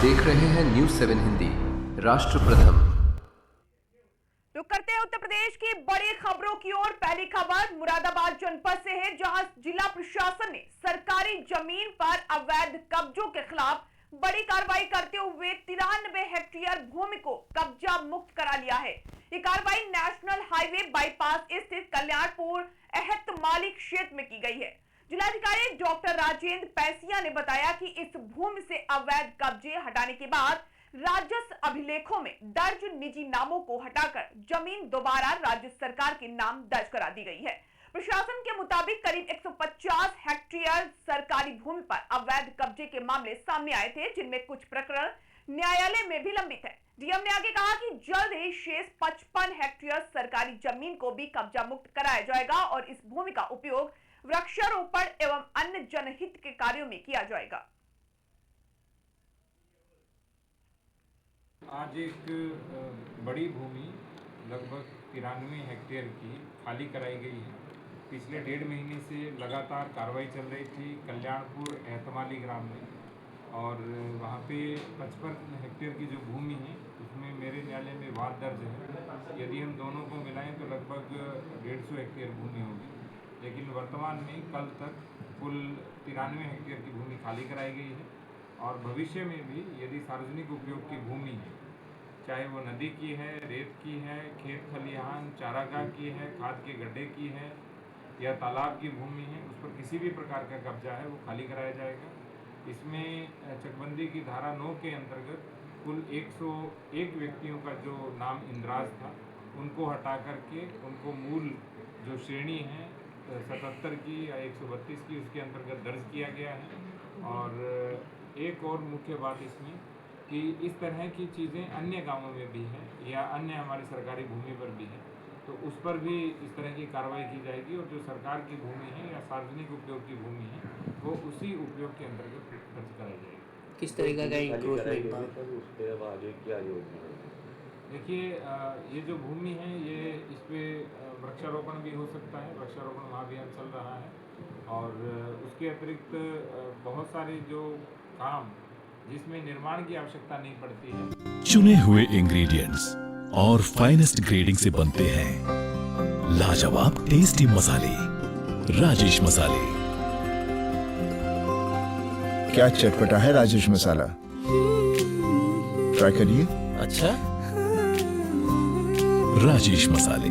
देख रहे हैं न्यूज़ 7 हिंदी, राष्ट्र प्रथम। तो करते हैं उत्तर प्रदेश की बड़ी खबरों की ओर। पहली खबर मुरादाबाद जनपद से है, जहां जिला प्रशासन ने सरकारी जमीन पर अवैध कब्जों के खिलाफ बड़ी कार्रवाई करते हुए 93 हेक्टेयर भूमि को कब्जा मुक्त करा लिया है। ये कार्रवाई नेशनल हाईवे बाईपास स्थित कल्याणपुर एहतमाली क्षेत्र में की गई है। जिलाधिकारी डॉक्टर राजेंद्र पैसिया ने बताया कि इस भूमि से अवैध कब्जे हटाने के बाद राजस्व अभिलेखों में दर्ज निजी नामों को हटाकर जमीन दोबारा राज्य सरकार के नाम दर्ज करा दी गई है। प्रशासन के मुताबिक करीब 150 हेक्टेयर सरकारी भूमि पर अवैध कब्जे के मामले सामने आए थे, जिनमें कुछ प्रकरण न्यायालय में भी लंबित है। डीएम ने आगे कहा कि जल्द ही शेष 55 हेक्टेयर सरकारी जमीन को भी कब्जा मुक्त कराया जाएगा और इस भूमि का उपयोग वृक्षारोपण एवं अन्य जनहित के कार्यों में किया जाएगा। आज एक बड़ी भूमि लगभग 93 हेक्टेयर की खाली कराई गई है। पिछले 1.5 महीने से लगातार कार्रवाई चल रही थी कल्याणपुर एहतमाली ग्राम में, और वहाँ पे 55 हेक्टेयर की जो भूमि है उसमें मेरे न्यायालय में वाद दर्ज है। यदि हम दोनों को मिलाएं तो लगभग 150 हेक्टेयर भूमि होगी, लेकिन वर्तमान में कल तक कुल 93 हेक्टेयर की भूमि खाली कराई गई है। और भविष्य में भी यदि सार्वजनिक उपयोग की भूमि है, चाहे वो नदी की है, रेत की है, खेत खलिहान चारागाह की है, खाद के गड्ढे की है या तालाब की भूमि है, उस पर किसी भी प्रकार का कब्जा है वो खाली कराया जाएगा। इसमें चकबंदी की धारा 9 के अंतर्गत कुल 101 व्यक्तियों का जो नाम इंद्राज था उनको हटा करके उनको मूल जो श्रेणी है 77 की या 132 की उसके अंतर्गत दर्ज किया गया है। और एक और मुख्य बात इसमें कि इस तरह की चीज़ें अन्य गांवों में भी हैं या अन्य हमारी सरकारी भूमि पर भी है, तो उस पर भी इस तरह की कार्रवाई की जाएगी। और जो सरकार की भूमि है या सार्वजनिक उपयोग की भूमि है वो उसी उपयोग के अंतर्गत दर्ज कराई जाएगी। किस तरीके का इंक्रोचमेंट? उसके आगे क्या योजना है? देखिए, ये जो भूमि है ये इस पर वृक्षारोपण भी हो सकता है, वृक्षारोपण महाअभियान चल रहा है। और उसके अतिरिक्त बहुत सारे जो काम जिसमें निर्माण की आवश्यकता नहीं पड़ती है, चुने हुए इंग्रेडिएंट्स और फाइनेस्ट ग्रेडिंग से बनते हैं लाजवाब टेस्टी मसाले, राजेश मसाले। क्या चटपटा है राजेश मसाला, ट्राई करिए। अच्छा, राजेश मसाले